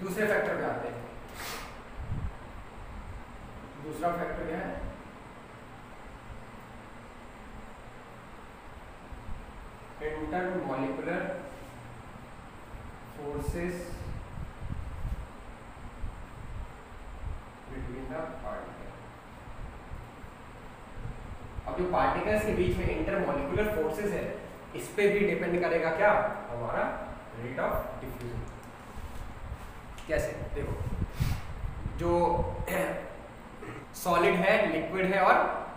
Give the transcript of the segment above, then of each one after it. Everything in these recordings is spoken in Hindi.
दूसरे फैक्टर पे आते हैं। दूसरा फैक्टर क्या है? Intermolecular forces between the particle. अब जो पार्टिकल्स के बीच में इंटरमॉलिक्यूलर फोर्सेस है, इस पे भी डिपेंड करेगा क्या? हमारा रेट ऑफ डिफ्यूजन। कैसे? देखो, जो सॉलिड है, लिक्विड है और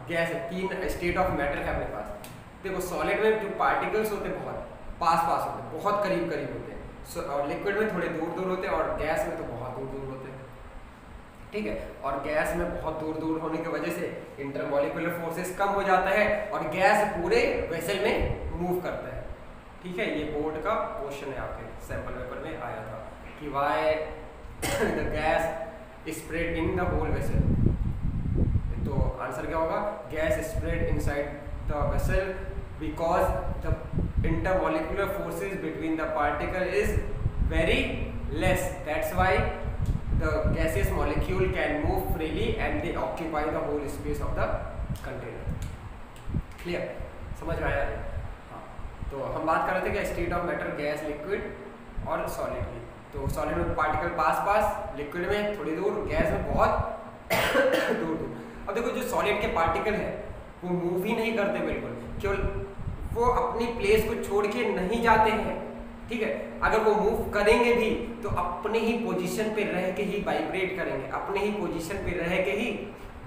गैस है, तीन स्टेट ऑफ मैटर है अपने पास। देखो, सॉलिड में जो पार्टिकल्स होते हैं बहुत पास पास होते हैं, बहुत करीब करीब होते हैं, और लिक्विड में थोड़े दूर दूर होते हैं, और गैस में तो बहुत दूर दूर होते हैं। ठीक है, और गैस में बहुत दूर दूर होने की वजह से इंटरमॉलिक्यूलर फोर्सेस कम हो जाता है और गैस पूरे वेसल में मूव करता है। ठीक है, ये बोर्ड का क्वेश्चन है, आपके सैंपल पेपर में आया था कि why the gas spread in the whole vessel. तो आंसर क्या होगा? Gas spread inside the vessel because the intermolecular forces between the particle is very less, that's why the gaseous molecule can move freely and they occupy the whole space of the container। Clear? समझ में आया? हाँ, तो हम बात कर रहे थे कि state of matter, gas, liquid और सॉलिड की। तो सॉलिड में पार्टिकल पास पास, लिक्विड में थोड़ी दूर, गैस में बहुत दूर दूर। अब देखो, जो सॉलिड के पार्टिकल है वो मूव ही नहीं करते बिल्कुल, केवल वो अपनी प्लेस को छोड़ के नहीं जाते हैं। ठीक है, अगर वो मूव करेंगे भी तो अपने ही पोजीशन पे रह के ही वाइब्रेट करेंगे, अपने ही पोजीशन पे रह के ही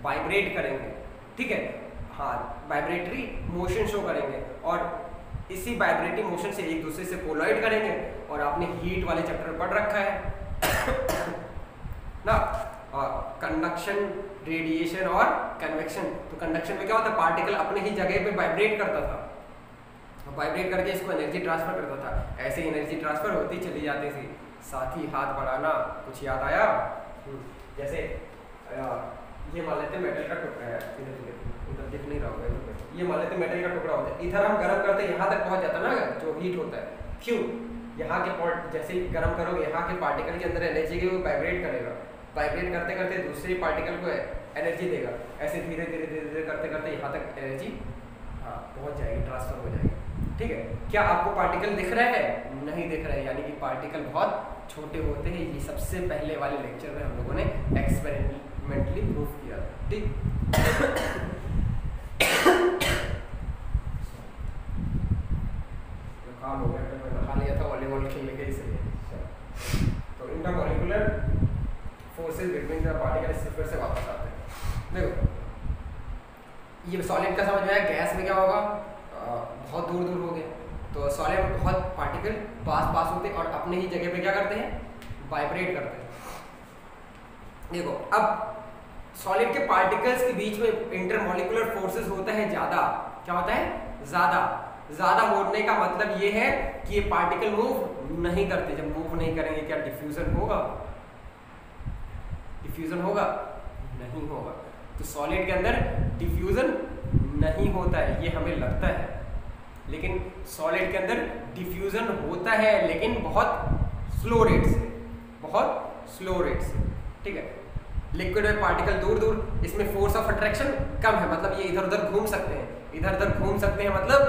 वाइब्रेट करेंगे। ठीक है, हाँ, वाइब्रेटरी मोशन शो करेंगे और इसी वाइब्रेटरी मोशन से एक दूसरे से कोलाइड करेंगे। और आपने हीट वाले चैप्टर पढ़ रखा है ना, कंडक्शन, रेडिएशन और कन्वेक्शन। तो कंडक्शन में क्या होता है? पार्टिकल अपने ही जगह पे वाइब्रेट करता था, वाइब्रेट करके इसको एनर्जी ट्रांसफर करता था। ऐसे ही एनर्जी ट्रांसफर होती चली जाती थी। साथ ही हाथ बढ़ाना, कुछ याद आया? जैसे ये मान लेते हैं मेटल का टुकड़ा है, इधर दिख नहीं रहा होगा, ये मान लेते हैं मेटल का टुकड़ा होता है, इधर हम गर्म करते हैं, यहाँ तक पहुँच जाता है ना जो हीट होता है। क्यों? यहाँ के पॉइंट जैसे ही गर्म करोगे, यहाँ के पार्टिकल के अंदर एनर्जी की वो वाइब्रेट करेगा, वाइब्रेट करते करते दूसरे पार्टिकल को एनर्जी देगा। ऐसे धीरे धीरे धीरे धीरे करते करते यहाँ तक एनर्जी पहुँच जाएगी, ट्रांसफर हो जाएगी। ठीक है, क्या आपको पार्टिकल दिख रहा है? नहीं दिख रहा है, यानी कि पार्टिकल बहुत छोटे होते हैं। ये सबसे पहले वाले लेक्चर में हम लोगों ने एक्सपेरिमेंटली प्रूव किया। ठीक, काम हो गया, मैं नहा लिया था वॉलीबॉल खेलने के, इसलिए। तो intermolecular forces between the particle, इससे फिर से वापस आते हैं। देखो, ये सॉलिड का समझ में आया। गैस में क्या होगा? बहुत दूर दूर हो गए, तो सॉलिड में बहुत पार्टिकल पास पास होते हैं और अपने ही जगह पे क्या करते हैं? वाइब्रेट करते हैं। देखो, अब सॉलिड के पार्टिकल्स के बीच में इंटरमॉलिक्यूलर फोर्सेस होता है ज़्यादा। क्या होता है? ज़्यादा। ज़्यादा होने का मतलब ये है कि ये पार्टिकल मूव नहीं करते। जब मूव नहीं करेंगे, क्या डिफ्यूजन होगा? डिफ्यूजन होगा? नहीं होगा। तो सॉलिड के अंदर डिफ्यूजन नहीं होता है, ये हमें लगता है, लेकिन सॉलिड के अंदर डिफ्यूजन होता है, लेकिन बहुत स्लो रेट से, बहुत स्लो रेट से। ठीक है, लिक्विड में पार्टिकल दूर दूर, इसमें फोर्स ऑफ अट्रैक्शन कम है, मतलब ये इधर उधर घूम सकते हैं, इधर उधर घूम सकते हैं, मतलब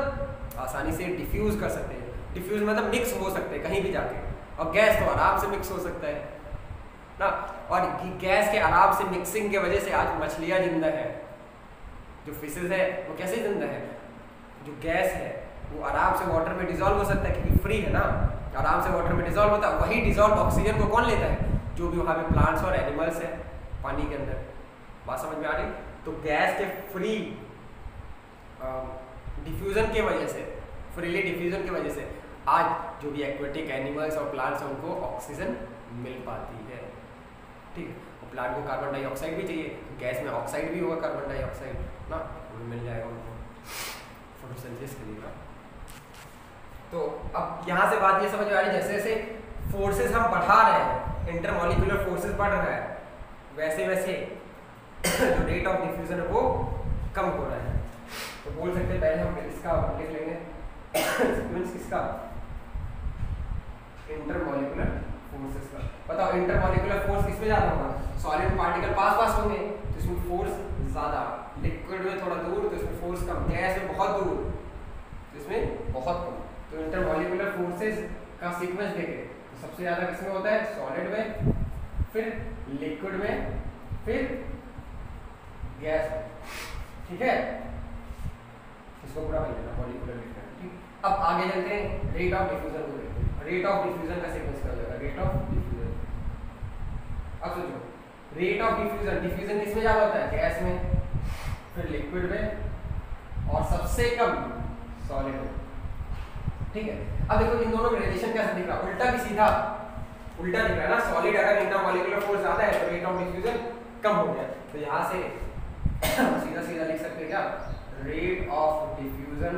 आसानी से डिफ्यूज कर सकते हैं। डिफ्यूज मतलब मिक्स हो सकते हैं कहीं भी जाके, और गैस तो आराम से मिक्स हो सकता है ना। और गैस के आराम से मिक्सिंग की वजह से आज मछलियाँ जिंदा है, जो फिशेज है वो कैसे जिंदा है? जो गैस है वो आराम से वाटर में डिजॉल्व हो सकता है, क्योंकि फ्री है ना, आराम से वाटर में डिजॉल्व होता है। वही डिजॉल्व ऑक्सीजन को कौन लेता है? जो भी वहाँ पे प्लांट्स और एनिमल्स है पानी के अंदर। बात समझ में आ रही? तो गैस के फ्री डिफ्यूजन की वजह से, फ्रीली डिफ्यूजन की वजह से आज जो भी एक्वेटिक एनिमल्स और प्लांट्स हैं उनको ऑक्सीजन मिल पाती है। ठीक है, और प्लांट को कार्बन डाइऑक्साइड भी चाहिए, तो गैस में ऑक्साइड भी होगा, कार्बन डाइऑक्साइड ना, वो मिल जाएगा उनको फोटोसिंथेसिस के लिए। तो अब यहाँ से बात ये समझ में आ रही, जैसे जैसे फोर्सेस हम बढ़ा रहे हैं, इंटरमॉलिक्यूलर फोर्सेस बढ़ रहा है, वैसे वैसे जो रेट ऑफ डिफ्यूजन है वो कम हो रहा है। तो बोल सकते हैं, पहले हम इसका लिख लेंगे सीक्वेंस किसका? इंटरमॉलिक्यूलर फोर्सेस का। बताओ इंटरमॉलिक्यूलर फोर्स किसमें ज़्यादा होगा? सॉलिड पार्टिकल पास पास होंगे तो इसमें फोर्स ज़्यादा, लिक्विड में थोड़ा दूर तो इसमें फोर्स कम, गैस में बहुत दूर तो इसमें बहुत कम। तो इंटरमॉलिक्यूलर फोर्सेस का सीक्वेंस देखें तो सबसे ज़्यादा किसमें होता है? सॉलिड में, फिर लिक्विड में, फिर गैस में। ठीक है, इसको पूरा कर लेना मॉलिक्यूलर लिक्विड। ठीक, अब आगे चलते हैं, रेट ऑफ डिफ्यूजन को देखते हैं। रेट ऑफ डिफ्यूजन का सीक्वेंस क्या हो जाएगा? Rate of diffusion. अब सोचो, रेट ऑफ डिफ्यूजन, डिफ्यूजन किसमें ज्यादा होता है? गैस में, फिर लिक्विड में, और सबसे कम सॉलिड में। ठीक है, अब देखो इन दोनों में रिलेशन कैसा दिख रहा है? उल्टा कि सीधा? उल्टा दिख रहा है ना। सॉलिड अगर इंटरमॉलिक्यूलर फोर्स ज्यादा है तो रेट ऑफ डिफ्यूजन कम हो गया। तो यहाँ से सीधा सीधा लिख सकते हैं क्या? Rate of diffusion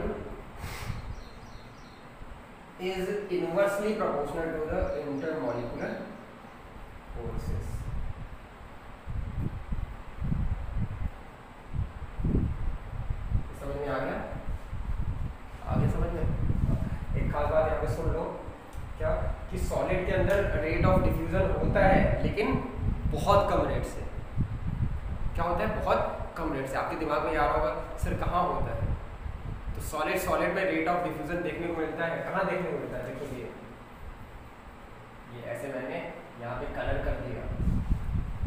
is inversely proportional to the intermolecular forces. समझ में आ गया? आगे समझ में? एक खास बात यहाँ पे सुन लो, क्या कि सॉलिड के अंदर रेट ऑफ डिफ्यूजन होता है लेकिन बहुत कम रेट से। क्या होता है? बहुत कम रेट से। आपके दिमाग में याद होगा सर कहाँ होता है? तो सॉलिड में रेट ऑफ डिफ्यूजन देखने को मिलता है। कहाँ देखने को मिलता है? देखो ये ऐसे मैंने यहाँ पे कलर कर दिया।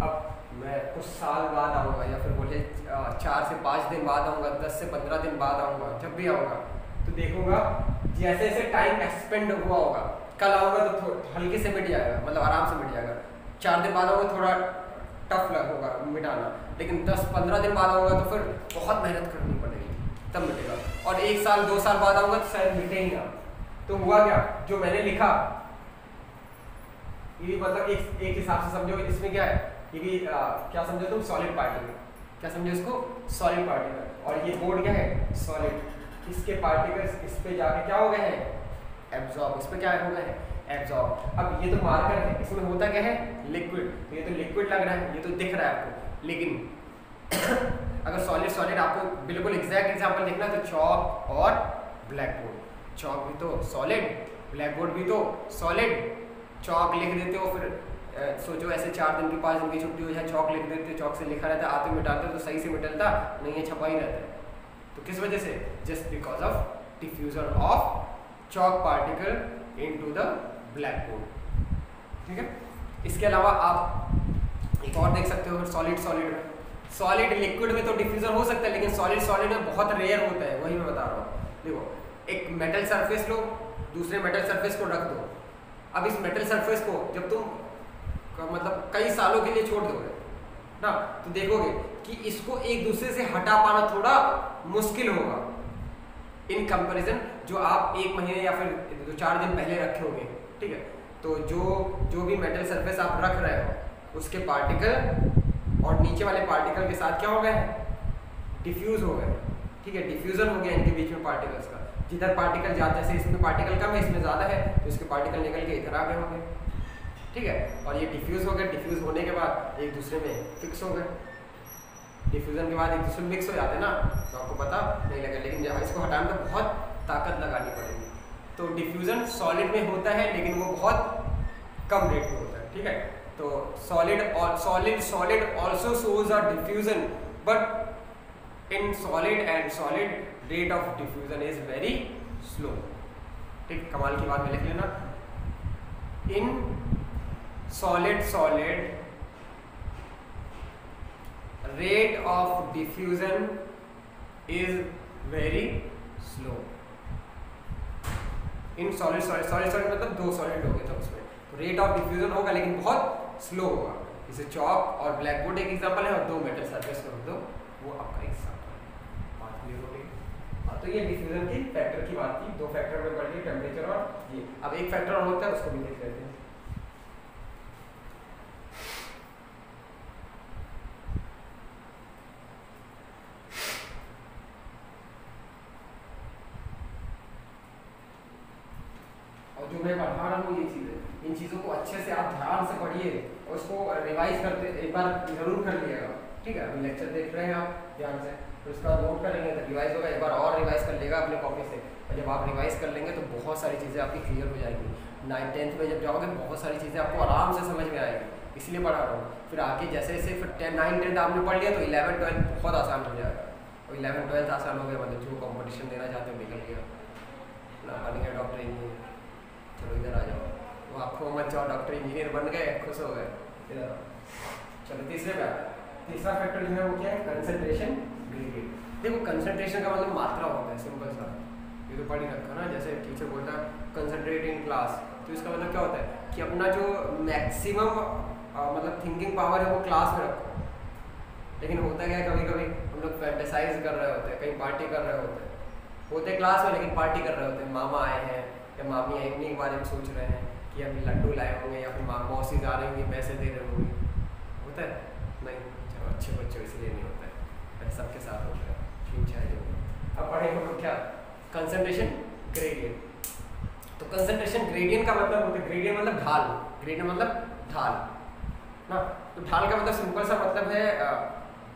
अब मैं कुछ साल बाद आऊँगा या फिर बोले 4 से 5 दिन बाद आऊँगा, 10 से 15 दिन बाद आऊँगा, जब भी आऊँगा तो देखूंगा जैसे जैसे टाइम एक्सपेंड हुआ होगा। कल आऊँगा तो हल्के से मिट जाएगा, मतलब आराम से मिट जाएगा। 4 दिन बाद आऊँगा थोड़ा टफ लग होगा मिटाना, लेकिन 10-15 दिन बाद आऊँगा तो फिर बहुत मेहनत करनी पड़ेगी तब मिटेगा। और 1 साल 2 साल बाद आऊँगा तो शायद मिटे ही ना। तो हुआ क्या? जो मैंने लिखा ये मतलब एक हिसाब से समझो। इसमें क्या है? ये भी क्या समझो तुम? Solid particle. क्या समझो इसको? Solid particle. और ये बोर्ड क्या है? सॉलिड। इसके पार्टिकल्स इस पे जाके क्या हो गए हैं? एब्जॉर्ब। इस पे क्या हो गए हैं? एब्जॉर्ब। अब ये तो मार्कर है, इसमें होता क्या है? लिक्विड। तो ये तो लिक्विड लग रहा है, ये तो दिख रहा है आपको, लेकिन अगर सॉलिड आपको बिल्कुल एग्जैक्ट एग्जांपल देखना तो चॉक और ब्लैक बोर्ड। चॉक भी तो सॉलिड, ब्लैक बोर्ड भी तो सॉलिड। चॉक लिख देते हो, फिर सोचो ऐसे 4 दिन की 5 दिन की छुट्टी हो जाए, चॉक लिख देते, चॉक से लिखा रहता, आते मिटाते तो सही से मिटलता नहीं, है छपा ही रहता है। तो किस वजह से? Just because of diffusion of chalk particle into the black board. ठीक है, इसके अलावा आप एक और देख सकते हो सॉलिड में। सॉलिड लिक्विड में तो डिफ्यूजन हो सकता है, लेकिन सॉलिड में बहुत रेयर होता है, वही मैं बता रहा हूँ। देखो एक मेटल सरफेस लो, दूसरे मेटल सरफेस को रख दो। अब इस मेटल सरफेस को जब तुम मतलब कई सालों के लिए छोड़ दोगे ना, तो देखोगे कि इसको एक दूसरे से हटा पाना थोड़ा मुश्किल होगा इन कंपैरिजन जो आप 1 महीने या फिर 2-4 दिन पहले रखे होंगे। ठीक है, तो जो भी मेटल सरफेस आप रख रहे हो उसके पार्टिकल और नीचे वाले पार्टिकल के साथ क्या हो गए? डिफ्यूज हो गए। ठीक है, डिफ्यूजन हो गया इनके बीच में पार्टिकल्स का। जिधर पार्टिकल जाते, जैसे इसमें पार्टिकल कम है, इसमें ज़्यादा है, तो इसके पार्टिकल निकल के इधर आ गए होंगे। ठीक है, और ये डिफ्यूज हो गए। डिफ्यूज होने के बाद एक दूसरे में फिक्स हो गए। डिफ्यूजन के बाद एक दूसरे में मिक्स हो जाते हैं ना, तो आपको पता नहीं लगे, लेकिन जब इसको हटाने में बहुत ताकत लगानी पड़ेगी। तो डिफ्यूजन सॉलिड में होता है लेकिन वो बहुत कम रेट में होता है। ठीक है, तो solid also shows a diffusion, but in solid rate of diffusion is very slow. ठीक, कमाल की बात में लिख लेना, in solid rate of diffusion is very slow. In solid मतलब 2 सॉलिड हो गए थे उसमें, तो रेट ऑफ डिफ्यूजन होगा लेकिन बहुत स्लो होगा। जैसे चॉक और ब्लैक बोर्ड एक एग्जांपल है, और 2 मेटल सरफेस में दो, वो आपका एग्जांपल है। बात क्लियर हो गई? तो ये डिफ्यूजन की फैक्टर की बात थी। 2 फैक्टर में बढ़ गई, टेम्परेचर और ये। अब एक फैक्टर और होता है, उसको भी देख लेते हैं। जो मैं पढ़ा रहा हूँ ये चीज़ें, इन चीज़ों को अच्छे से आप ध्यान से पढ़िए और उसको रिवाइज करते एक बार जरूर कर लिएगा। ठीक है, अभी लेक्चर देख रहे हैं आप ध्यान से, तो उसका नोट करेंगे तो रिवाइज होगा। एक बार और रिवाइज कर लेगा अपने कॉपी से, और जब आप रिवाइज कर लेंगे तो बहुत सारी चीज़ें आपकी क्लियर हो जाएगी। 9th 10th में जब जाओगे बहुत सारी चीज़ें आपको आराम से समझ में आएगी, इसलिए पढ़ा रहा हूँ। फिर आगे जैसे जैसे फिर 10 9 10 आपने पढ़ लिया तो 11 12 बहुत आसान हो जाएगा। और 11 12 आसान हो गया मतलब जो कंपटीशन देना चाहते हो निकल गया ना, बन गया डॉक्टर इंजीनियर। चलो इधर आ जाओ, वो आपको मत जाओ, डॉक्टर इंजीनियर बन गए, खुश हो गए, इधर आओ। चलो तीसरे पे आते हैं। तीसरा फैक्टर जो है वो क्या है, कंसंट्रेशन ग्रेडियंट। देखो कंसंट्रेशन का मतलब मात्रा होता है, सिंपल सा, ये तो पढ़ ही रखा ना। जैसे टीचर बोलता है कंसंट्रेट इन क्लास, तो इसका मतलब क्या होता है कि अपना जो मैक्सिमम मतलब थिंकिंग पावर है वो क्लास में रखो। लेकिन होता क्या है, कभी कभी हम लोग फैंटेसाइज कर रहे होते हैं, कहीं पार्टी कर रहे होते क्लास में, लेकिन पार्टी कर रहे होते हैं। मामा आए हैं या मामी आई, उन्हीं के बारे में सोच रहे हैं कि अभी लड्डू लाए होंगे या फिर मौसी आ रही होंगी, पैसे दे रहे होंगे, होता है नहीं। चलो अच्छे बच्चे इसलिए नहीं होता है, सबके साथ होता है, ठीक चाहिए। अब पढ़ेंगे हम लोग क्या, कंसंट्रेशन ग्रेडियंट। तो कंसंट्रेशन ग्रेडियंट का मतलब होता है, ग्रेडियंट मतलब ढाल, ग्रेडियंट मतलब ढाल ना। तो ढाल का मतलब सिंपल सा मतलब है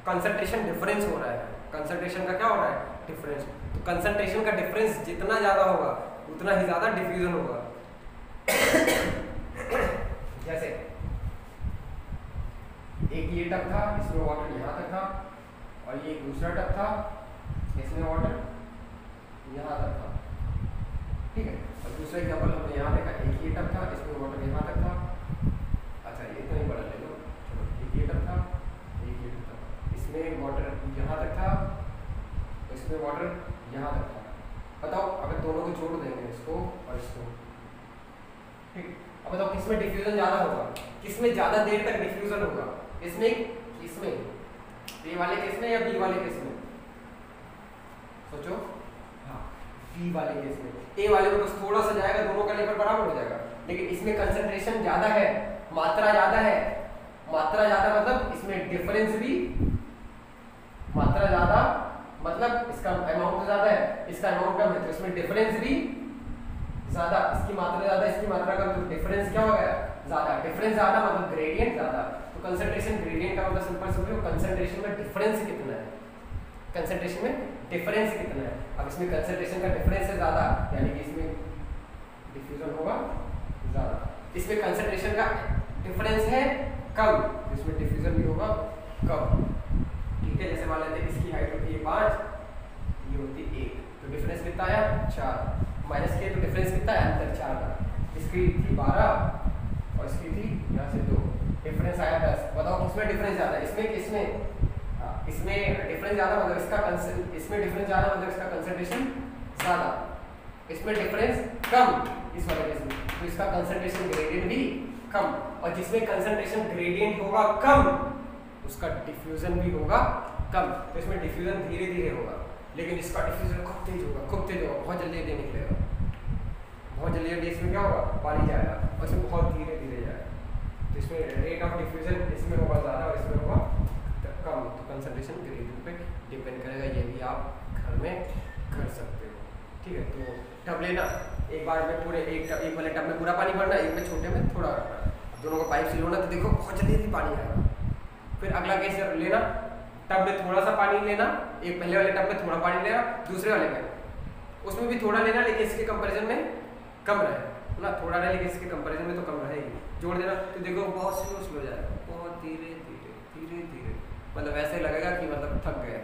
कंसंट्रेशन डिफरेंस हो रहा है। कंसंट्रेशन का क्या हो रहा है, डिफरेंस। तो कंसंट्रेशन का डिफरेंस जितना ज़्यादा होगा उतना ही ज़्यादा डिफ्यूजन होगा। जैसे एक ये टब था, इसमें वाटर यहाँ तक था, और ये दूसरा टब था, इसमें वाटर यहाँ तक था, ठीक है। और दूसरा एग्जाम्पल हमने यहाँ देखा, एक ये टब था, इसमें वाटर यहाँ तक था। अच्छा ये इतना ही बड़ा ले लो, चलो एक ये टब था, एक ये टब था, इसमें वाटर यहाँ तक था, इसमें वाटर यहाँ तक था। बताओ अगर दोनों को जोड़ देंगे, इसको और इसको, ठीक। अब बताओ किसमें डिफ्यूजन ज़्यादा होगा, किसमें ज़्यादा देर तक डिफ्यूजन होगा, इसमें इसमें ए वाले केस में या बी वाले केस में, सोचो। हाँ बी वाले केस में, ए वाले में बस थोड़ा सा जाएगा, दोनों का लेवल बराबर हो जाएगा। लेकिन इसमें कंसंट्रेशन ज़्यादा है, मात्रा ज़्यादा है, मात्रा ज़्यादा मतलब इसमें डिफरेंस भी, मात्रा ज़्यादा मतलब इसका अमाउंट ज़्यादा है, इसका अमाउंट कम है, तो इसमें डिफरेंस भी ज़्यादा, इसकी मात्रा ज़्यादा, इसकी मात्रा कम, तो डिफरेंस क्या हो गया, ज़्यादा। डिफरेंस ज़्यादा मतलब ग्रेडियंट ज़्यादा। तो कंसंट्रेशन ग्रेडियंट का मतलब सिंपल समझो, कंसंट्रेशन में डिफरेंस कितना है, कंसंट्रेशन में डिफरेंस कितना है। अब इसमें कंसंट्रेशन का डिफरेंस है ज़्यादा, यानी कि इसमें डिफ्यूजन होगा ज़्यादा। इसमें कंसंट्रेशन का डिफरेंस है कम, इसमें डिफ्यूजन भी होगा कम, ठीक है। जैसे मान लेते हैं इसकी हाइट होती है 5, ये होती है 1, तो डिफरेंस कितना आया 4, माइनस किया तो डिफरेंस कितना है अंतर 4 का। इसकी थी 12 और इसकी थी यहाँ से 2, डिफरेंस आया 10। बताओ किसमें डिफरेंस ज़्यादा, इसमें किसमें, इसमें डिफरेंस ज़्यादा मतलब इसका इसमें डिफरेंस ज़्यादा मतलब इसका कंसंट्रेशन ज़्यादा, इसमें डिफरेंस कम इस वाले केस में, तो इसका कंसंट्रेशन ग्रेडियंट भी कम। और जिसमें कंसंट्रेशन ग्रेडियंट होगा कम उसका डिफ्यूजन भी होगा कम, तो इसमें डिफ्यूजन धीरे धीरे होगा। लेकिन इसका डिफ्यूजन खूब तेज होगा, खूब तेज होगा, बहुत जल्दी जल्दी निकलेगा, बहुत जल्दी जल्दी इसमें क्या होगा, पानी जाएगा, और इसमें बहुत धीरे धीरे जाएगा। तो इसमें रेट ऑफ डिफ्यूजन इसमें होगा ज़्यादा और इसमें होगा कम। तो कंसंट्रेशन ग्रेडियंट पे डिपेंड करेगा, ये भी आप घर में कर सकते हो, ठीक है। तो टब लेना, एक बार में पूरे एक वाले टब में पूरा पानी भरना, एक में छोटे में थोड़ा रखना, दोनों को पाइप से लोना, तो देखो बहुत जल्दी जल्दी पानी आएगा। फिर अगला केस लेना, टब में थोड़ा सा पानी लेना, एक पहले वाले टब में थोड़ा पानी लेना, दूसरे वाले में उसमें भी थोड़ा लेना, लेकिन इसके कंपैरिजन में कम रहे ना, थोड़ा रहे लेकिन इसके कंपैरिजन में तो कम रहेगी, जोड़ देना। तो देखो बहुत स्लो जाएगा, बहुत धीरे धीरे धीरे धीरे, मतलब ऐसे लगेगा कि मतलब थक गए।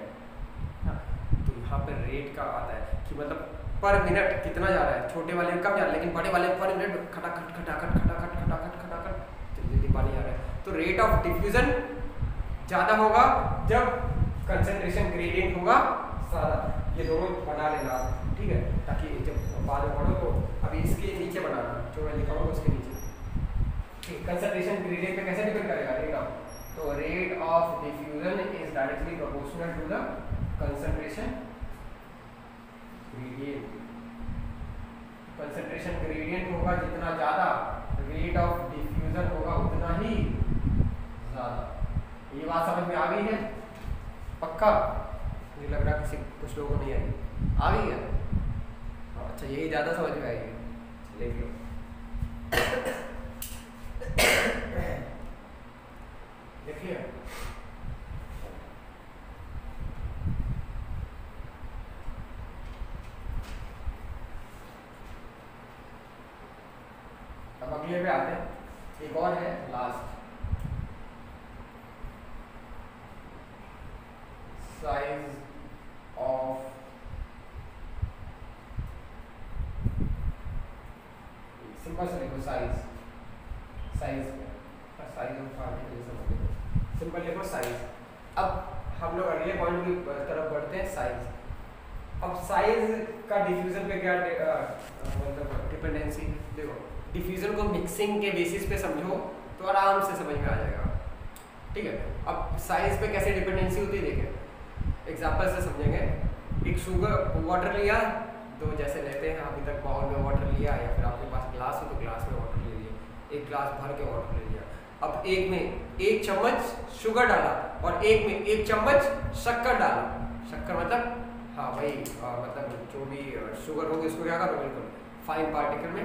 हाँ तो यहाँ पर रेट का आता है कि मतलब पर मिनट कितना जा रहा है, छोटे वाले में कम जा रहा है, लेकिन बड़े वाले पर मिनट खटाखट खटाखट खटाखट खटाखट खटाखट जल्दी जल्दी पानी आ रहा है। तो रेट ऑफ डिफ्यूजन ज़्यादा होगा जब कंसंट्रेशन ग्रेडियंट होगा ज़्यादा। ये दोनों बना लेना, ठीक है, ताकि जब बाद में पढ़ो तो अभी इसके नीचे बनाना, जो मैं लिखा हूँ उसके नीचे, ठीक। कंसंट्रेशन ग्रेडियंट पे कैसे डिपेंड करेगा रेट ऑफ, तो rate of diffusion is directly proportional to the concentration gradient. Concentration gradient होगा जितना ज़्यादा, रेट ऑफ डिफ्यूजन होगा उतना ही ज़्यादा। ये बात समझ में आ गई है पक्का? मुझे लग रहा किसी कुछ लोगों को नहीं आई, आ गई है? अच्छा यही ज़्यादा समझ में आएगी, देखिए देखिए एक और है लास्ट, साइज ऑफ सिंपल से लिखो size, size size of particle, simple लिखो साइज। अब हम लोग अगले पॉइंट की तरफ बढ़ते हैं, साइज। अब साइज का डिफ्यूजन पे क्या मतलब डिपेंडेंसी, देखो डिफ्यूजन को मिक्सिंग के बेसिस पे समझो तो आराम से समझ में आ जाएगा, ठीक है। अब साइज पे कैसे डिपेंडेंसी होती है देखें, एग्जांपल से समझेंगे। एक शुगर वाटर लिया, तो जैसे लेते हैं अभी तक बाउल में वाटर लिया, या फिर आपके पास ग्लास हो तो ग्लास में वाटर ले लिया, एक ग्लास भर के वाटर ले लिया। अब एक में 1 चम्मच शुगर डाला और एक में 1 चम्मच शक्कर डाला। शक्कर मतलब हाँ भाई मतलब जो भी शुगर होगी उसको क्या करो, बिल्कुल फाइन पार्टिकल में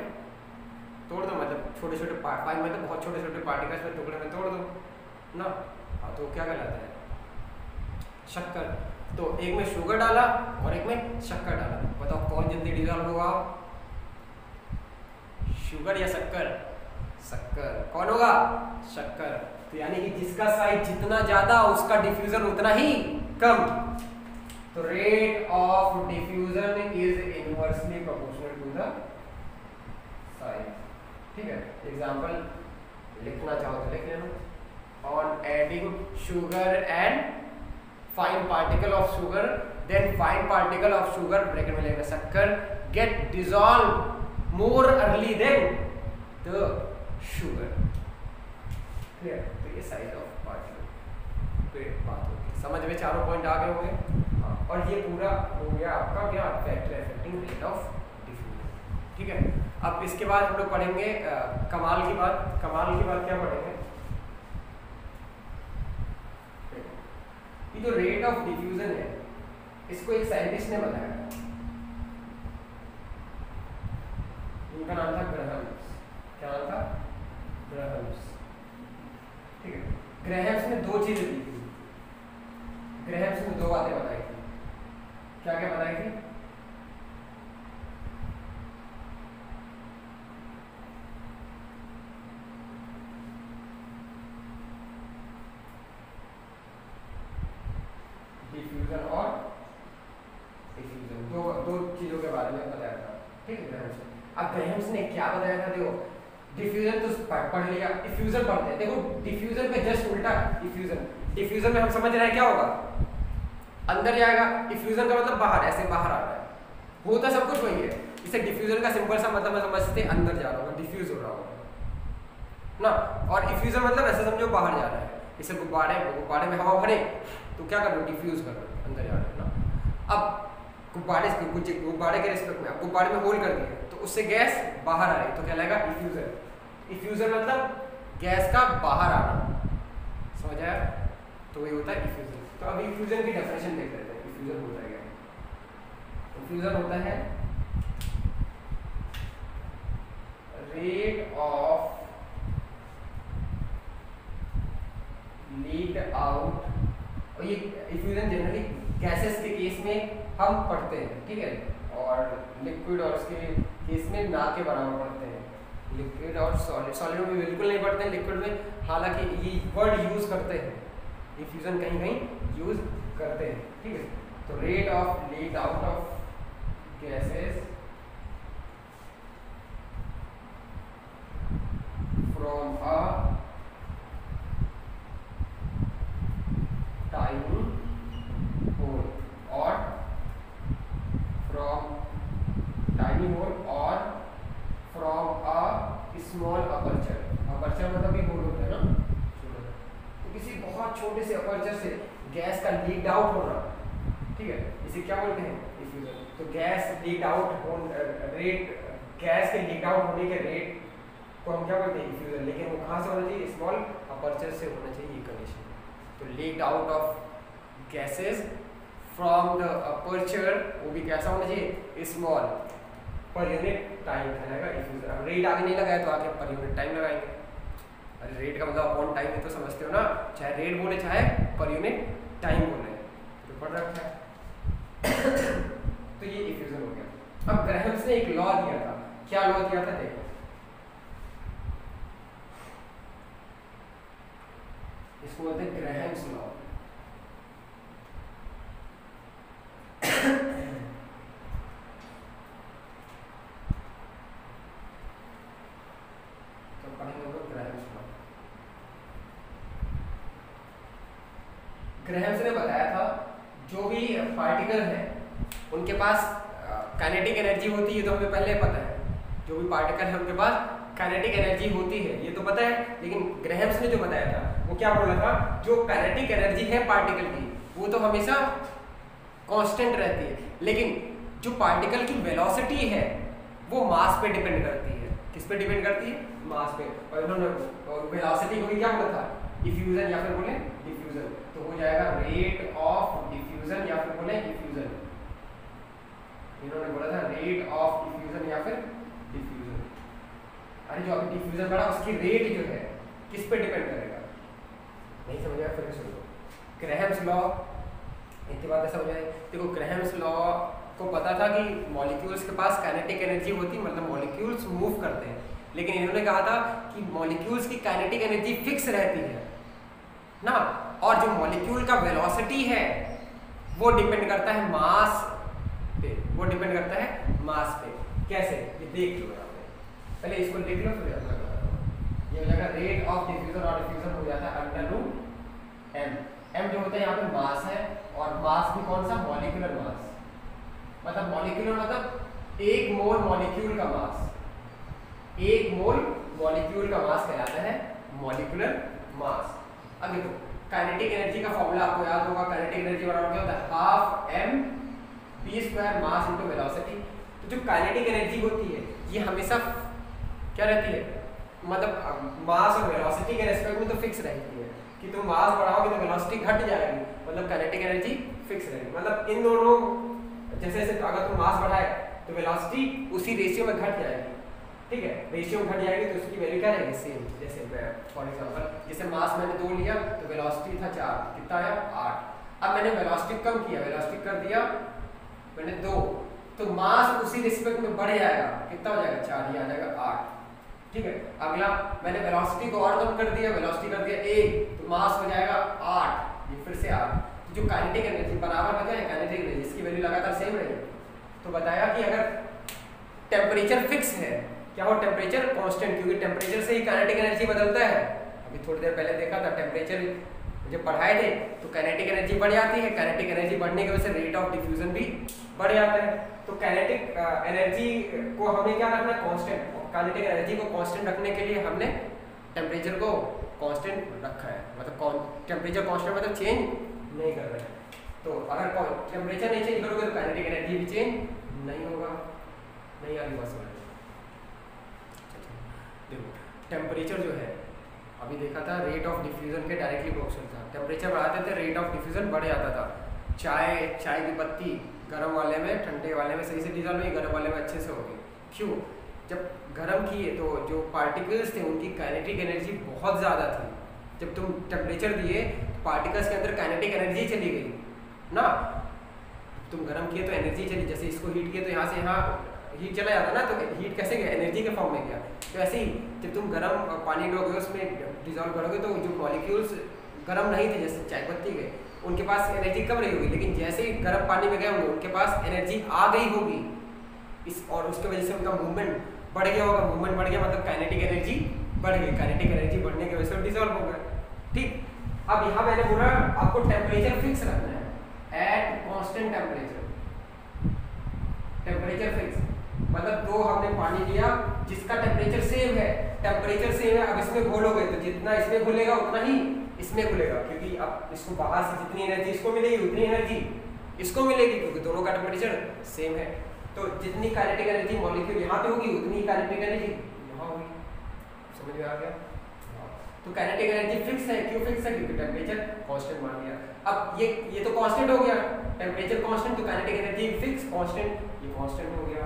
तोड़ दो, मतलब छोटे छोटे फाइन मतलब बहुत छोटे छोटे पार्टिकल्स में टुकड़े में तोड़ दो ना। हाँ तो क्या कहलाता है, शक्कर। तो एक में शुगर डाला और एक में शक्कर डाला, बताओ कौन जल्दी डिजॉल्व होगा, शुगर या शक्कर? शक्कर। कौन होगा? शक्कर। तो यानी कि जिसका साइज जितना ज्यादा उसका डिफ्यूजन उतना ही कम। तो rate of diffusion is inversely proportional to the size, ठीक है। एग्जांपल लिखना चाहो तो लिख लेना। On adding sugar and fine particle of sugar, then fine particle of sugar bracket में लेना शक्कर get dissolve more early than the sugar, clear. तो ये साइज ऑफ पार्टिकल पे बात होगी, समझ में चारों पॉइंट आ गए होंगे। हाँ, और ये पूरा हो गया आपका क्या, factor affecting rate of diffusion, ठीक है। अब इसके बाद हम लोग पढ़ेंगे कमाल की बात। कमाल की बात क्या पढ़ेंगे, ये जो रेट ऑफ डिफ्यूजन है इसको एक साइंटिस्ट ने बताया, उनका नाम था ग्राहम्स। क्या नाम था? ग्राहम्स, ठीक है। ग्राहम्स ने 2 चीजें दी थी, ग्राहम्स ने 2 बातें बताई थी। क्या क्या बताई थी? डिफ्यूजन और डिफ्यूजन, दो चीजों के बारे में बताया था, ठीक है। ग्राहम्स ने, अब ग्राहम्स ने क्या बताया था, देखो डिफ्यूजन तो पढ़ लिया, डिफ्यूजन पढ़ते हैं। देखो डिफ्यूजन पे जस्ट उल्टा डिफ्यूजन, डिफ्यूजन में हम समझ रहे हैं क्या होगा, अंदर जाएगा। डिफ्यूजन का मतलब बाहर, ऐसे बाहर आ रहा है, होता सब कुछ वही है। इसे डिफ्यूजन का सिंपल सा मतलब समझते हैं, अंदर जा रहा होगा, डिफ्यूज हो रहा होगा ना। और डिफ्यूजन मतलब ऐसे समझो बाहर जा रहा है, इसे गुब्बारे में हवा भरे तो क्या कर लो, डिफ्यूज कर लो, अंदर जा रहा है ना। अब गुब्बारे के रिस्पेक्ट में, अब गुब्बारे में होल कर दिया तो उससे गैस बाहर आ रही, तो क्या लगेगा, डिफ्यूजन। डिफ्यूजन मतलब गैस का बाहर आना, समझ आया? तो वही होता है डिफ्यूजन। तो अब डिफ्यूजन की डेफिनेशन देख लेते हैं, डिफ्यूजन होता है क्या। डिफ्यूजन होता है रेट ऑफ लीक आउट, और ये डिफ्यूजन जनरली गैसेस के केस में हम पढ़ते हैं, ठीक है, और लिक्विड और उसके केस में ना के बराबर पढ़ते हैं। लिक्विड और सॉलिड, सॉलिड में बिल्कुल नहीं पढ़ते हैं, लिक्विड में हालांकि ये वर्ड यूज करते हैं, डिफ्यूजन कहीं कहीं यूज करते हैं, ठीक है। तो rate of leak out of gases from a tiny hole और फ्रॉम टाइनी होल और from a small aperture. Aperture मतलब भी होल होता है ना, तो किसी बहुत छोटे से अपर्चर से गैस का लीक आउट होना, ठीक है, इसे क्या बोलते हैं, डिफ्यूजन। तो gas leak out rate, gas के लीक आउट होने के रेट को हम क्या बोलते हैं, डिफ्यूजन। लेकिन वो कहाँ से होना चाहिए, स्मॉल अपर्चर से होना चाहिए, ये कंडीशन। तो leak out of gases from the aperture, वो भी कैसा होना चाहिए, स्मॉल, पर यूनिट टाइम रहेगा डिफ्यूजन। अब रेट आगे नहीं लगाया तो आगे पर यूनिट टाइम लगाएंगे। अरे रेट का मतलब अपॉन टाइम है तो समझते हो ना, चाहे रेट बोले चाहे पर यूनिट टाइम बोले, तो पढ़ रखा है। तो ये डिफ्यूजन हो गया। अब ग्राहम्स ने एक लॉ दिया था, क्या लॉ दिया था देखो, इसको बोलते हैं ग्राहम्स लॉ। तो पढ़ेंगे वो ग्राहम्स लॉ। ग्राहम्स ने बताया था जो भी पार्टिकल है उनके पास काइनेटिक एनर्जी होती है, तो हमें पहले पता है। जो भी पार्टिकल है उनके पास काइनेटिक एनर्जी होती है, ये तो पता है। लेकिन ग्राहम्स ने जो बताया था वो क्या बोला था, जो काइनेटिक एनर्जी है पार्टिकल की वो तो हमेशा कांस्टेंट रहती है, लेकिन जो पार्टिकल की वेलोसिटी है वो मास पे डिपेंड करती है। किस पे डिपेंड करती है? मास पे। और इन्होंने वेलोसिटी को भी क्या बोला था? डिफ्यूजन या फिर बोले डिफ्यूजन। तो हो जाएगा रेट ऑफ डिफ्यूजन या फिर बोले डिफ्यूजन। इन्होंने बोला था रेट ऑफ डिफ्यूजन या फिर डिफ्यूजन। अरे जो अभी डिफ्यूजन बढ़ा उसकी रेट जो है किस पे डिपेंड करेगा? नहीं समझ आया? फिर सुन लो ग्राहम्स लॉ। इतनी बात समझ आई? देखो ग्राहम्स लॉ को पता था कि मॉलिक्यूल्स के पास काइनेटिक एनर्जी होती, मतलब मॉलिक्यूल्स मूव करते हैं, लेकिन इन्होंने कहा था कि मॉलिक्यूल्स की काइनेटिक एनर्जी फिक्स रहती है ना, और जो मॉलिक्यूल का वेलोसिटी है वो डिपेंड करता है मास पे। वो डिपेंड करता है मास पे। कैसे? ये देख लो यहाँ पे, पहले इसको लिख लो फिर अपना बताता हूँ। ये हो जाएगा रेट ऑफ डिफ्यूजन, और डिफ्यूजन हो जाता है अंडर रूट एम। एम जो होता है यहाँ पे मास है, और मास भी कौन सा? Molecular mass. मतलब मॉलिक्यूलर मतलब एक मोल मॉलिक्यूल का मास, एक मोल मॉलिक्यूल का मास कहलाता है मॉलिक्यूलर मास। अब देखो काइनेटिक एनर्जी का फॉर्मूला आपको याद होगा। काइनेटिक एनर्जी बराबर क्या होता है? Half m v square mass into velocity. तो जो काइनेटिक एनर्जी होती है ये हमेशा क्या रहती है? मतलब मास और वेलोसिटी के रेस्पेक्ट में तो फिक्स रहती है कि तुम मास बढ़ाओगे तो वेलोसिटी घट जाएगी, मतलब काइनेटिक एनर्जी फिक्स रहेगी। मतलब इन दोनों जैसे जैसे अगर तुम मास बढ़ाए तो वेलोसिटी उसी रेशियो में घट जाएगी, ठीक है? रेशियो में घट जाएगी तो उसकी वैल्यू क्या रहेगी? सेम। जैसे फॉर एग्जांपल जैसे मास मैंने 2 लिया तो वेलोसिटी था 4, कितना आया? 8। अब मैंने वेलोसिटी कम किया, वेलोसिटी कर दिया मैंने 2, तो मास उसी रिस्पेक्ट में बढ़ जाएगा, कितना हो जाएगा? 4, ये आ जाएगा 8, ठीक है? अगला मैंने वेलोसिटी को और कम कर दिया, वेलोसिटी कर दिया 1, तो मास हो जाएगा 8, ये फिर से 8। तो जो काइनेटिक एनर्जी बराबर हो जाए काइनेटिक एनर्जी, इसकी वैल्यू लगातार सेम रहेगी। तो बताया कि अगर टेम्परेचर फिक्स है, क्या हो? टेम्परेचर कांस्टेंट, क्योंकि टेम्परेचर से ही काइनेटिक एनर्जी बदलता है। अभी थोड़ी देर पहले देखा था टेम्परेचर जब बढ़ाए थे तो काइनेटिक एनर्जी बढ़ जाती है, काइनेटिक एनर्जी बढ़ने की वजह से रेट ऑफ डिफ्यूजन भी बढ़ जाता है। तो काइनेटिक एनर्जी को हमें क्या रखना है? कांस्टेंट। काइनेटिक एनर्जी को कांस्टेंट रखने के लिए हमने टेम्परेचर को कांस्टेंट रखा है, मतलब टेम्परेचर कांस्टेंट मतलब चेंज नहीं कर रहे हैं। तो अगर टेम्परेचर नहीं चेंज करोगे तो काइनेटिक एनर्जी भी चेंज नहीं होगा। नहीं आगे बात समझ। देखो टेम्परेचर जो है अभी देखा था रेट ऑफ डिफ्यूजन के डायरेक्टली प्रोपोर्शनल था। टेम्परेचर बढ़ाते थे रेट ऑफ डिफ्यूजन बढ़ जाता था। चाय की पत्ती गर्म वाले में ठंडे वाले में सही से डिजॉल्व हुई, गर्म वाले में अच्छे से हो गई। क्यों? जब गर्म किए तो जो पार्टिकल्स थे उनकी काइनेटिक एनर्जी बहुत ज़्यादा थी। जब तुम टेम्परेचर दिए तो पार्टिकल्स के अंदर काइनेटिक एनर्जी चली गई ना। तुम गर्म किए तो एनर्जी चली, जैसे इसको हीट किए तो यहाँ से यहाँ हीट चला जाता ना, तो हीट कैसे गया? एनर्जी के फॉर्म में गया। तो ऐसे ही जब तुम गर्म पानी डोगे उसमें डिजॉल्व करोगे तो जो मॉलिक्यूल्स गर्म नहीं थे, जैसे चाय पत्ती के, उनके पास एनर्जी कम रही होगी, लेकिन जैसे ही गर्म पानी में गए होंगे उनके पास एनर्जी आ गई होगी और उसके वजह से उनका मूवमेंट बढ़ गया होगा। मूवमेंट बढ़ गया मतलब काइनेटिक एनर्जी बढ़ गई। काइनेटिक एनर्जी बढ़ने की वजह से डिजॉल्व हो गया, ठीक? अब यहाँ मैंने बोला आपको टेम्परेचर फिक्स रखना है at constant temperature. Temperature fix मतलब 2 हमने पानी लिया जिसका टेम्परेचर सेम है, टेम्परेचर सेम है। अब इसमें घोलोगे तो जितना इसमें घुलेगा उतना ही इसमें घुलेगा, क्योंकि अब इसको बाहर से जितनी एनर्जी इसको मिलेगी उतनी एनर्जी इसको मिलेगी, क्योंकि दोनों का टेम्परेचर सेम है। तो जितनी काइनेटिक एनर्जी मॉलिक्यूल यहाँ पे होगी उतनी काइनेटिक एनर्जी यहाँ होगी। समझ में आ गया? तो काइनेटिक एनर्जी फिक्स है। क्यों फिक्स है? क्योंकि टेम्परेचर कांस्टेंट मान लिया। अब ये तो कांस्टेंट हो गया, टेम्परेचर कांस्टेंट, तो काइनेटिक एनर्जी फिक्स कांस्टेंट, ये कांस्टेंट हो गया,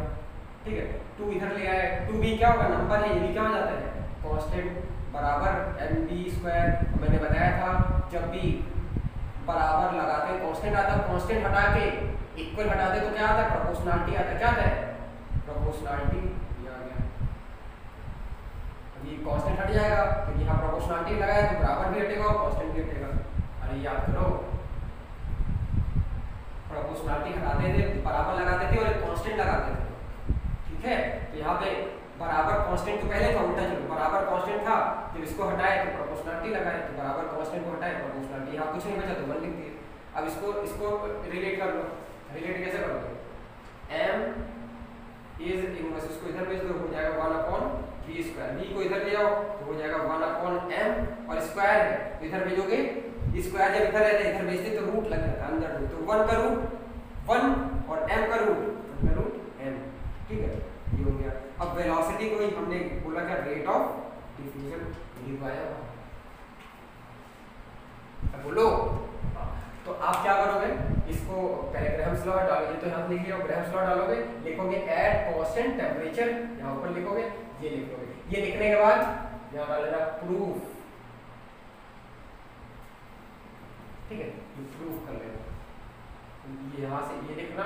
ठीक है? 2 इधर ले आए, 2 भी क्या होगा? नंबर है, ये भी क्या हो जाता है? कांस्टेंट बराबर mv²। मैंने बताया था जब भी बराबर लगाते कांस्टेंट आता, कांस्टेंट हटा के इक्वल हटाते तो क्या आता है? प्रोपोर्शनलिटी आता है। क्या आता है? प्रोपोर्शनलिटी। ये आ गया। ये कांस्टेंट हट जाएगा क्योंकि यहाँ प्रोपोर्शनलिटी लगाया तो बराबर भी हटेगा और कांस्टेंट भी हटेगा। अरे याद करो, प्रोपोर्शनलिटी हटाते थे, बराबर लगाते थे और कांस्टेंट लगाते थे, ठीक है। तो यहाँ पे बराबर कांस्टेंट तो पहले था, उल्टा चलो, बराबर कांस्टेंट था, जब इसको हटाए तो प्रोपोर्शनलिटी लगाए, तो बराबर कांस्टेंट को हटाए प्रोपोर्शनलिटी, यहाँ कुछ नहीं बचा तो 1 लिख दिए। अब इसको रिलेट कर लो, रिलेट कैसे करोगे, m इज इनवर्स, इसको इधर भेज दो, हो जाएगा 1/v स्क्वायर, v को इधर ले जाओ तो हो जाएगा 1/m, और स्क्वायर है तो इधर भेजोगे, स्क्वायर जब इधर रहता है इधर भेजते तो रूट लग जाता है अंदर रूट, तो 1 का रूट 1 और m का रूट m, ठीक है, ये हो गया। अब वेलोसिटी को ही हमने बोला क्या, रेट ऑफ डिफ्यूजन लिखवाया, अब बोलो। तो आप क्या करोगे, इसको पहले ग्राहम्स लॉ डालोगे, तो यहाँ लिख लिया, ग्राहम्स लॉ डालोगे, लिखोगे एट कांस्टेंट टेम्परेचर, यहाँ ऊपर लिखोगे, ये लिखोगे, ये लिखने के बाद यहाँ डाल लेना प्रूफ, ठीक है, ये प्रूफ कर लेना, ये यहाँ से ये लिखना,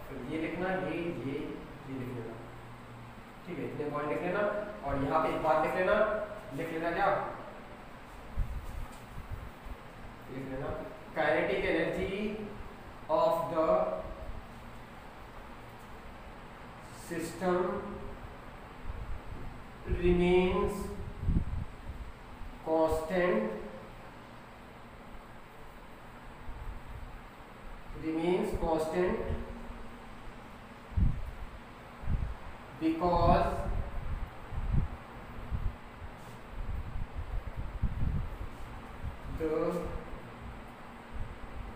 फिर ये लिखना, ये लिख लेना, ठीक है, इतने पॉइंट लिख लेना। और यहाँ पे एक बात लिख लेना क्या, लिख लेना kinetic energy of the system remains constant, because the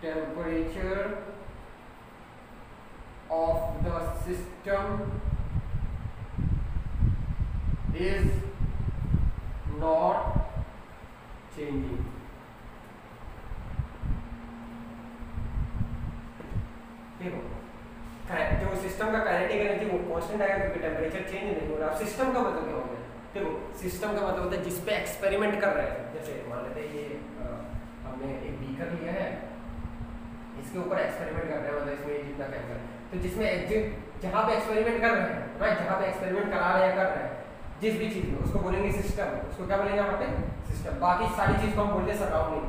temperature of the system is not changing। देखो, जो सिस्टम का काइनेटिक एनर्जी वो कांस्टेंट आएगा क्योंकि टेम्परेचर चेंज नहीं हो रहा। अब सिस्टम का मतलब क्या हो गया, देखो सिस्टम का मतलब होता है जिस पे एक्सपेरिमेंट कर रहे हैं, जैसे मान लेते हैं ये हमने एक बीकर लिया है, इसके ऊपर एक्सपेरिमेंट कर रहे हैं, मतलब इसमें जितना केमिकल, तो जिसमें जहाँ पे एक्सपेरिमेंट कर रहे हैं, राइट, जहाँ पे एक्सपेरिमेंट करा रहे हैं कर रहे हैं जिस भी चीज में, उसको बोलेंगे सिस्टम, उसको क्या बोलेंगे यहाँ पे सिस्टम। बाकी सारी चीज को हम बोलते हैं सराउंडिंग।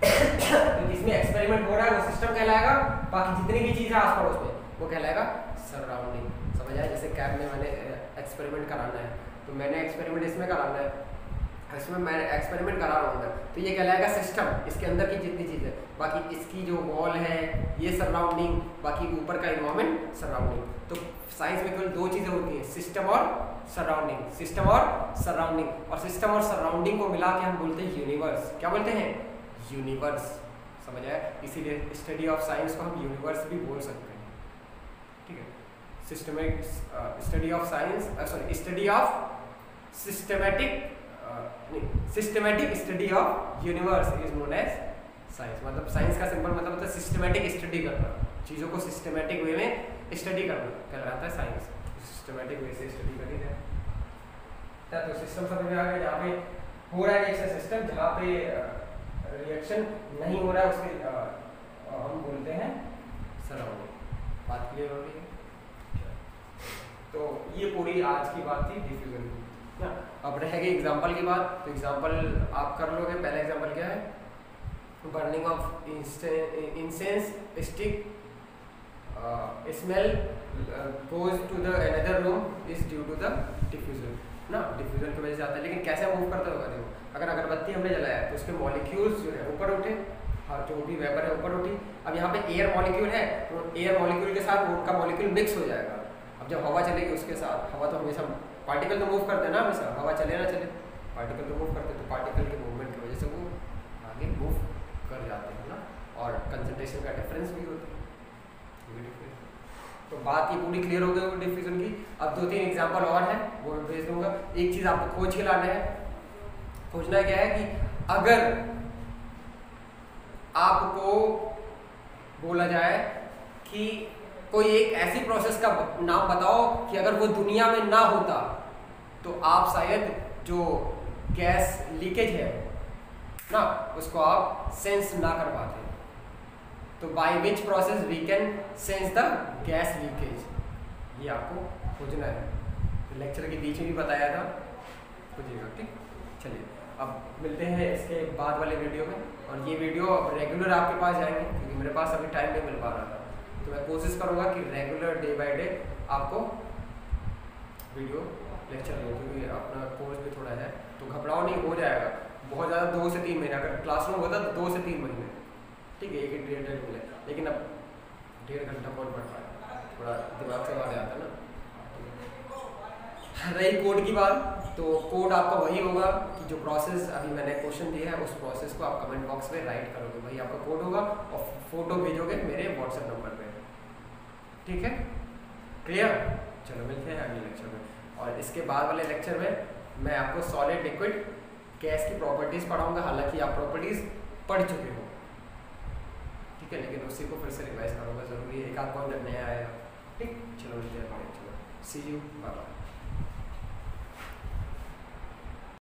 तो जिसमें एक्सपेरिमेंट हो रहा है वो सिस्टम कहलाएगा, बाकी जितनी भी चीज है आस पड़ोस में वो कहलाएगा सराउंडिंग। समझ आया, जैसे कैब में मैंने एक्सपेरिमेंट कराना है, तो मैंने एक्सपेरिमेंट इसमें कराना है, इसमें मैं एक्सपेरिमेंट करा रहा हूँ अंदर, तो ये कहलाएगा सिस्टम, इसके अंदर की जितनी चीज़ है, बाकी इसकी जो वॉल है ये सराउंडिंग, बाकी ऊपर का इन्वायरमेंट सराउंडिंग। तो साइंस में केवल दो चीज़ें होती हैं, सिस्टम और सराउंडिंग, सिस्टम और सराउंडिंग, और सिस्टम और सराउंडिंग को मिला के हम बोलते हैं यूनिवर्स। क्या बोलते हैं, यूनिवर्स। समझ आया, इसीलिए स्टडी ऑफ साइंस को हम यूनिवर्स भी बोल सकते हैं, ठीक है। Systematic study of science, sorry study of systematic study of universe is known as science. मतलब साइंस का सिंपल मतलब होता है सिस्टमेटिक स्टडी करना, चीज़ों को सिस्टमेटिक वे में स्टडी करना कहलाता है साइंस। सिस्टमेटिक वे से स्टडी करी जाए तो सिस्टम समझ में आ गया, जहाँ पे हो रहा है रिएक्शन सिस्टम, जहाँ पे रिएक्शन नहीं हो रहा है उसके हम बोलते हैं सराउंडिंग। बात क्लियर हो रही है। तो ये पूरी आज की बात थी डिफ्यूजन की। अब रहेगी एग्जांपल की बात, तो एग्जांपल आप कर लोगे। पहला एग्जांपल क्या है, burning of incense stick, smell goes to the another room is due to the diffusion ना, डिफ्यूजन की वजह से आता है। लेकिन कैसे मूव करता होगा, देखो अगर अगरबत्ती हमने जलाया तो उसके मॉलिक्यूल्स जो है ऊपर उठे, हाँ जो भी वेपर है ऊपर उठी। अब यहाँ पे एयर मॉलिक्यूल है तो एयर मॉलिक्यूल के साथ उनका मॉलिक्यूल मिक्स हो जाएगा। अब जब हवा चलेगी उसके साथ, हवा तो हमेशा पार्टिकल तो मूव करते हैं ना हमेशा, हवा चले ना चले पार्टिकल तो मूव करते हैं, तो पार्टिकल के मूवमेंट की वजह से वो आगे मूव कर जाते हैं ना, और कंसंट्रेशन का डिफरेंस भी होता है। तो बात ये पूरी क्लियर हो गई डिफ्यूजन की। अब 2-3 एग्जांपल और है वो मैं भेज दूंगा। एक चीज़ आपको खोज के लाना है, खोजना क्या है कि अगर आपको बोला जाए कि कोई एक ऐसी प्रोसेस का नाम बताओ कि अगर वो दुनिया में ना होता तो आप शायद जो गैस लीकेज है ना उसको आप सेंस ना कर पाते। तो by which process we can sense the gas leakage, ये आपको खोजना है। तो लेक्चर के बीच में भी बताया था खोजिएगा, ठीक। चलिए अब मिलते हैं इसके बाद वाले वीडियो में, और ये वीडियो अब रेगुलर आपके पास जाएंगे क्योंकि मेरे पास अभी टाइम नहीं मिल पा रहा था, तो मैं कोशिश करूँगा कि रेगुलर डे बाय डे आपको वीडियो लेक्चर दूँ, क्योंकि अपना कोर्स भी थोड़ा है, तो घबराओ नहीं, हो जाएगा। बहुत ज़्यादा 2 से 3 महीने, अगर क्लासरूम होता तो 2 से 3 महीने, ठीक है, 1-1.5 मिले, लेकिन अब 1.5 घंटा कौन पढ़ पाए, थोड़ा दिमाग से बाहर आता है ना। रही कोड की बात, तो कोड आपका वही होगा कि जो प्रोसेस अभी मैंने क्वेश्चन दिया है उस प्रोसेस को आप कमेंट बॉक्स में राइट करोगे, वही आपका कोड होगा, और फोटो भेजोगे मेरे व्हाट्सएप नंबर पे, ठीक है, क्लियर। चलो मिलते हैं अगले लेक्चर में, और इसके बाद वाले लेक्चर में मैं आपको सॉलिड लिक्विड गैस की प्रॉपर्टीज़ पढ़ाऊँगा, हालांकि आप प्रॉपर्टीज़ पढ़ चुके हो, ठीक है, लेकिन उसी को फिर से रिवाइज करूँगा, ज़रूरी है, एक आध पॉइंट नया आएगा, ठीक। चलो मिलते हैं, चलो सी यू, बाय बाय।